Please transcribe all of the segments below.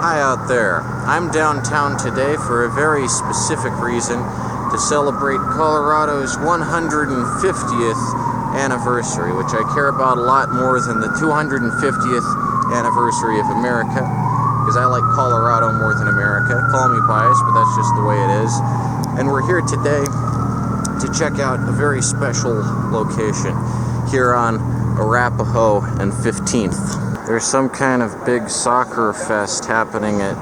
Hi out there. I'm downtown today for a very specific reason, to celebrate Colorado's 150th anniversary, which I care about a lot more than the 250th anniversary of America, because I like Colorado more than America. Call me biased, but that's just the way it is. And we're here today to check out a very special location here on Arapahoe and 15th. There's some kind of big soccer fest happening at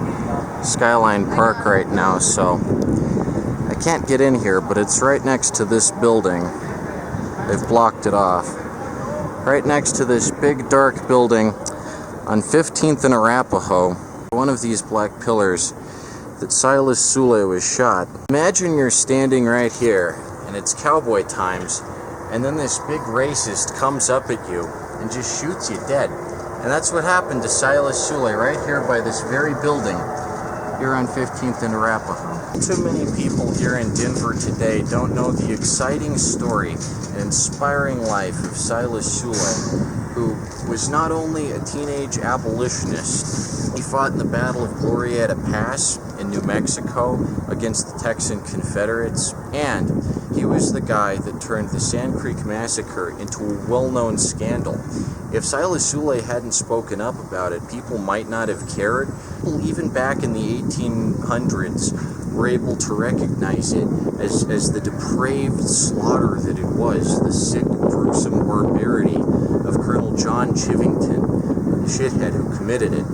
Skyline Park right now, so I can't get in here, but it's right next to this building. They've blocked it off. Right next to this big dark building on 15th and Arapahoe, one of these black pillars that Silas Soule was shot. Imagine you're standing right here, and it's cowboy times, and then this big racist comes up at you and just shoots you dead. And that's what happened to Silas Soule right here by this very building here on 15th and Arapahoe. Too many people here in Denver today don't know the exciting story and inspiring life of Silas Soule, who was not only a teenage abolitionist. He fought in the Battle of Glorieta Pass in New Mexico against the Texan Confederates, and he was the guy that turned the Sand Creek Massacre into a well-known scandal. If Silas Soule hadn't spoken up about it, people might not have cared. People, even back in the 1800s, were able to recognize it as the depraved slaughter that it was, the sick, gruesome barbarity of Colonel John Chivington, the shithead who committed it.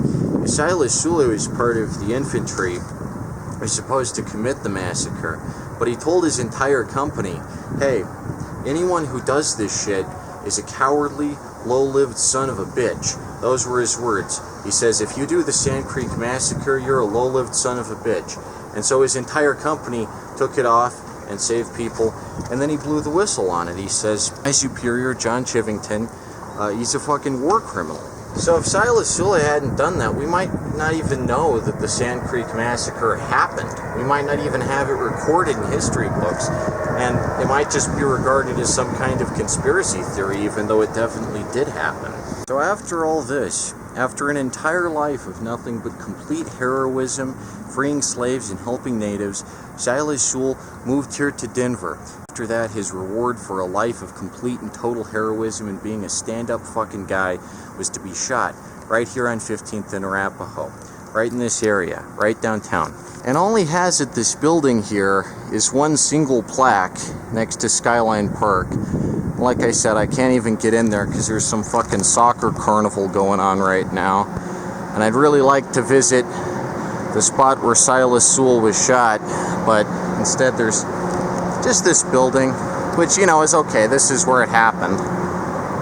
Silas Soule was part of the infantry, was supposed to commit the massacre, but he told his entire company, hey, anyone who does this shit is a cowardly, low-lived son of a bitch. Those were his words. He says, if you do the Sand Creek Massacre, you're a low-lived son of a bitch. And so his entire company took it off and saved people, and then he blew the whistle on it. He says, my superior, John Chivington, he's a fucking war criminal. So if Silas Soule hadn't done that, we might not even know that the Sand Creek Massacre happened. We might not even have it recorded in history books, and it might just be regarded as some kind of conspiracy theory, even though it definitely did happen. So after all this, after an entire life of nothing but complete heroism, freeing slaves and helping natives, Silas Soule moved here to Denver. After that, his reward for a life of complete and total heroism and being a stand-up fucking guy was to be shot right here on 15th and Arapahoe, right in this area, right downtown. And all he has at this building here is one single plaque next to Skyline Park. Like I said, I can't even get in there because there's some fucking soccer carnival going on right now. And I'd really like to visit the spot where Silas Soule was shot, but instead there's just this building, which, you know, is okay. This is where it happened.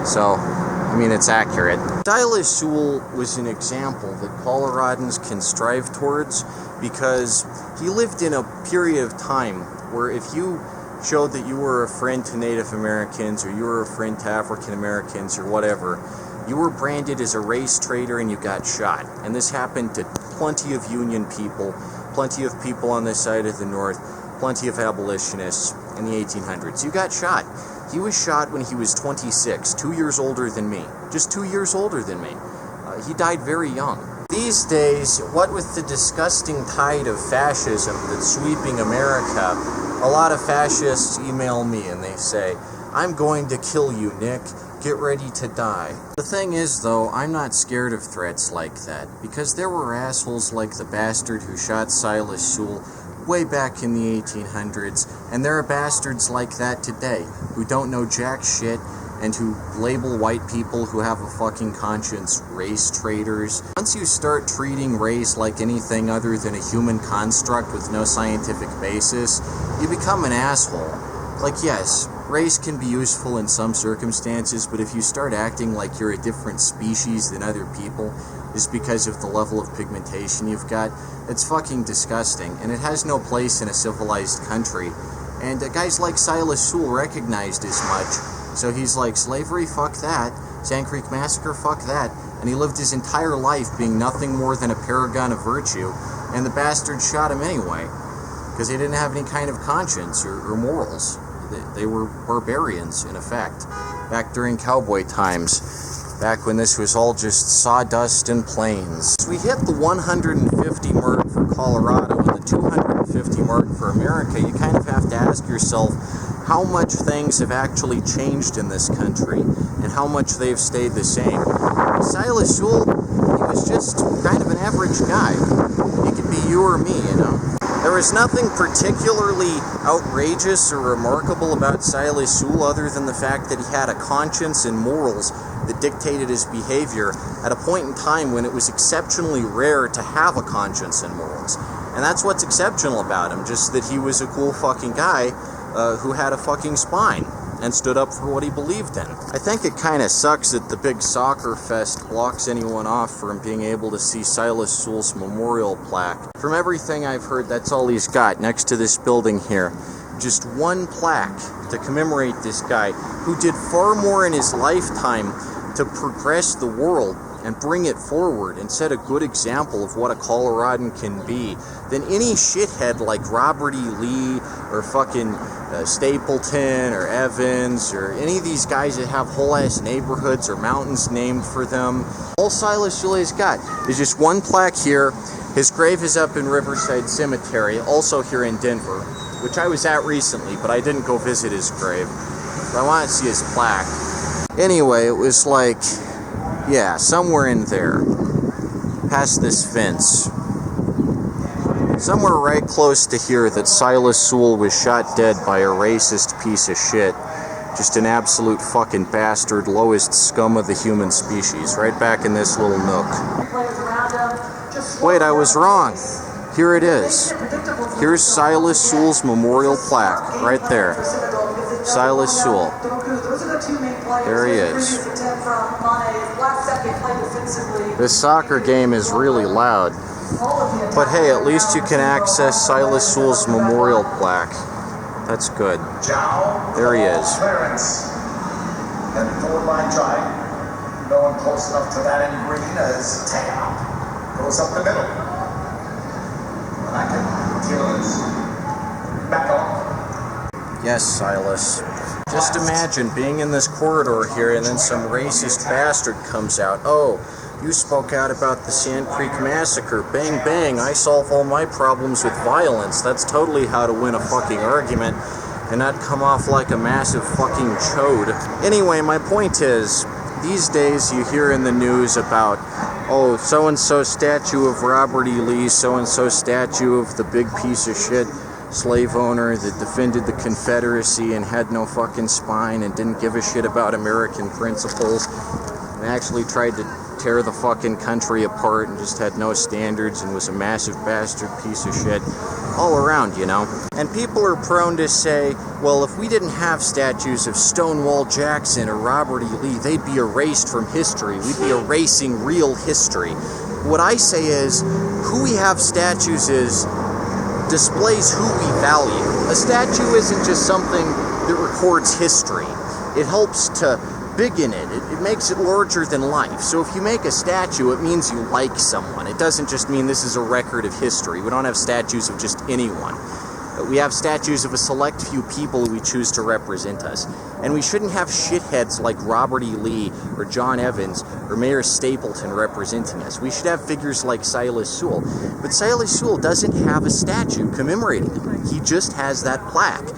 So, I mean, it's accurate. Silas Soule was an example that Coloradans can strive towards, because he lived in a period of time where if you showed that you were a friend to Native Americans, or you were a friend to African Americans, or whatever, you were branded as a race traitor and you got shot. And this happened to plenty of Union people, plenty of people on this side of the North, plenty of abolitionists in the 1800s. You got shot. He was shot when he was 26, 2 years older than me. Just 2 years older than me. He died very young. These days, what with the disgusting tide of fascism that's sweeping America, a lot of fascists email me and they say, I'm going to kill you, Nick. Get ready to die. The thing is, though, I'm not scared of threats like that, because there were assholes like the bastard who shot Silas Soule way back in the 1800s, and there are bastards like that today who don't know jack shit and who label white people who have a fucking conscience race traitors. Once you start treating race like anything other than a human construct with no scientific basis, you become an asshole. Like, yes, race can be useful in some circumstances, but if you start acting like you're a different species than other people just because of the level of pigmentation you've got, it's fucking disgusting, and it has no place in a civilized country. And guys like Silas Soule recognized as much, so he's like, slavery, fuck that. Sand Creek Massacre, fuck that. And he lived his entire life being nothing more than a paragon of virtue, and the bastard shot him anyway, because he didn't have any kind of conscience or morals. They were barbarians, in effect, back during cowboy times. back when this was all just sawdust and plains. As we hit the 150 mark for Colorado and the 250 mark for America, you kind of have to ask yourself how much things have actually changed in this country and how much they've stayed the same. Silas Soule, he was just kind of an average guy. He could be you or me, you know. There was nothing particularly outrageous or remarkable about Silas Soule other than the fact that he had a conscience and morals that dictated his behavior at a point in time when it was exceptionally rare to have a conscience and morals. And that's what's exceptional about him, just that he was a cool fucking guy who had a fucking spine and stood up for what he believed in. I think it kind of sucks that the big soccer fest blocks anyone off from being able to see Silas Soule's memorial plaque. From everything I've heard, that's all he's got next to this building here. Just one plaque to commemorate this guy who did far more in his lifetime to progress the world and bring it forward and set a good example of what a Coloradan can be than any shithead like Robert E. Lee or fucking Stapleton or Evans or any of these guys that have whole ass neighborhoods or mountains named for them. All Silas Soule's got is just one plaque here. His grave is up in Riverside Cemetery, also here in Denver, which I was at recently, but I didn't go visit his grave. But I want to see his plaque. Anyway, it was like, yeah, somewhere in there, past this fence, somewhere right close to here, that Silas Soule was shot dead by a racist piece of shit. Just an absolute fucking bastard, lowest scum of the human species, right back in this little nook. Wait, I was wrong. Here it is. Here's Silas Soule's memorial plaque, right there. Silas Soule. There he is. This soccer game is really loud. But hey, at least you can access Silas Soule's memorial plaque. That's good. There he is. And forward line drive. No one close enough to that end green as tap goes up the middle. And I can feel this. Back on. Yes, Silas. Just imagine being in this corridor here and then some racist bastard comes out. Oh, you spoke out about the Sand Creek Massacre. Bang, bang, I solve all my problems with violence. That's totally how to win a fucking argument and not come off like a massive fucking chode. Anyway, my point is, these days you hear in the news about, oh, so-and-so statue of Robert E. Lee, so-and-so statue of the big piece of shit slave owner that defended the Confederacy and had no fucking spine and didn't give a shit about American principles and actually tried to tear the fucking country apart and just had no standards and was a massive bastard piece of shit all around, you know. And people are prone to say, well, if we didn't have statues of Stonewall Jackson or Robert E. Lee, they'd be erased from history. We'd be erasing real history. What I say is, who we have statues displays who we value. A statue isn't just something that records history. It helps to biggen it. It makes it larger than life. So if you make a statue, it means you like someone. It doesn't just mean this is a record of history. We don't have statues of just anyone. We have statues of a select few people who we choose to represent us. And we shouldn't have shitheads like Robert E. Lee or John Evans or Mayor Stapleton representing us. We should have figures like Silas Soule. But Silas Soule doesn't have a statue commemorating him. He just has that plaque.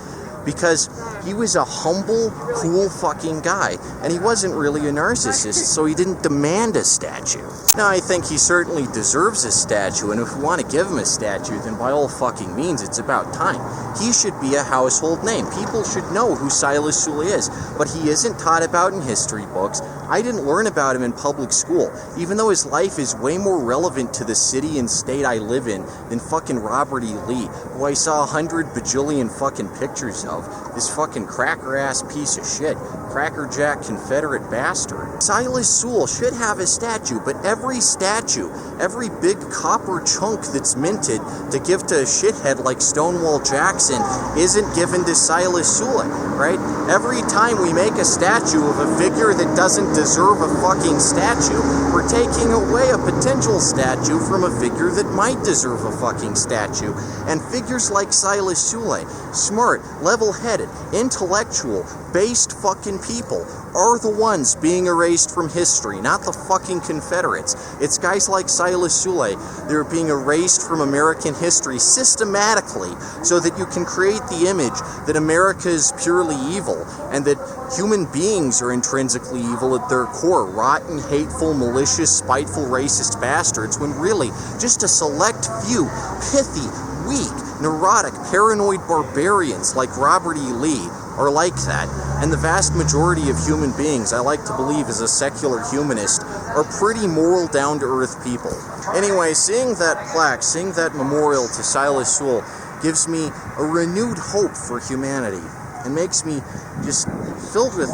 Because he was a humble, cool fucking guy. And he wasn't really a narcissist, so he didn't demand a statue. Now, I think he certainly deserves a statue, and if we want to give him a statue, then by all fucking means, it's about time. He should be a household name. People should know who Silas Soule is, but he isn't taught about in history books. I didn't learn about him in public school, even though his life is way more relevant to the city and state I live in than fucking Robert E. Lee, who I saw 100 bajillion fucking pictures of. This fucking cracker-ass piece of shit. Crackerjack Confederate bastard. Silas Soule should have a statue, but every statue, every big copper chunk that's minted to give to a shithead like Stonewall Jackson isn't given to Silas Soule, right? Every time we make a statue of a figure that doesn't deserve a fucking statue, we're taking away a potential statue from a figure that might deserve a fucking statue. And figures like Silas Soule, smart, level-headed, intellectual, based fucking people are the ones being erased from history, not the fucking Confederates. It's guys like Silas Soule. They're being erased from American history systematically so that you can create the image that America is purely evil and that human beings are intrinsically evil at their core, rotten, hateful, malicious, spiteful, racist bastards, when really just a select few pithy, weak, neurotic, paranoid barbarians like Robert E. Lee are like that. And the vast majority of human beings, I like to believe as a secular humanist, are pretty moral, down-to-earth people. Anyway, seeing that plaque, seeing that memorial to Silas Soule gives me a renewed hope for humanity and makes me just filled with,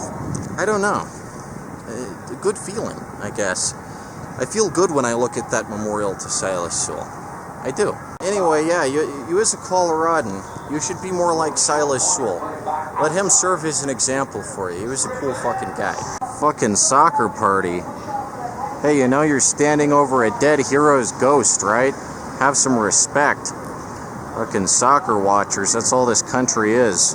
I don't know, a good feeling, I guess. I feel good when I look at that memorial to Silas Soule. I do. Anyway, yeah, you as a Coloradan, you should be more like Silas Soule. Let him serve as an example for you. He was a cool fucking guy. Fucking soccer party. Hey, you know you're standing over a dead hero's ghost, right? Have some respect. Fucking soccer watchers, that's all this country is.